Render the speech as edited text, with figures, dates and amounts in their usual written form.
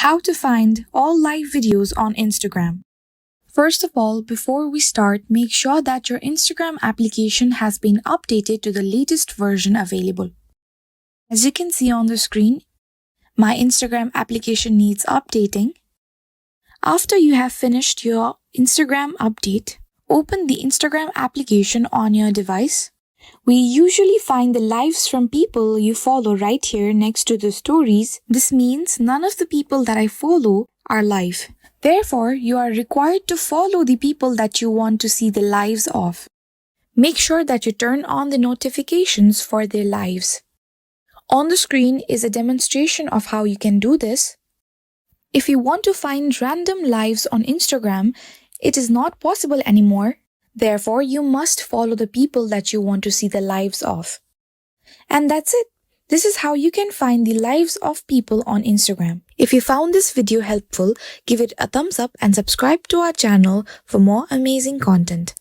How to find all live videos on Instagram. First of all, before we start, make sure that your Instagram application has been updated to the latest version available. As you can see on the screen, my Instagram application needs updating. After you have finished your Instagram update, open the Instagram application on your device. We usually find the lives from people you follow right here next to the stories. This means none of the people that I follow are live. Therefore, you are required to follow the people that you want to see the lives of. Make sure that you turn on the notifications for their lives. On the screen is a demonstration of how you can do this. If you want to find random lives on Instagram, it is not possible anymore. Therefore, you must follow the people that you want to see the lives of. And that's it. This is how you can find the lives of people on Instagram. If you found this video helpful, give it a thumbs up and subscribe to our channel for more amazing content.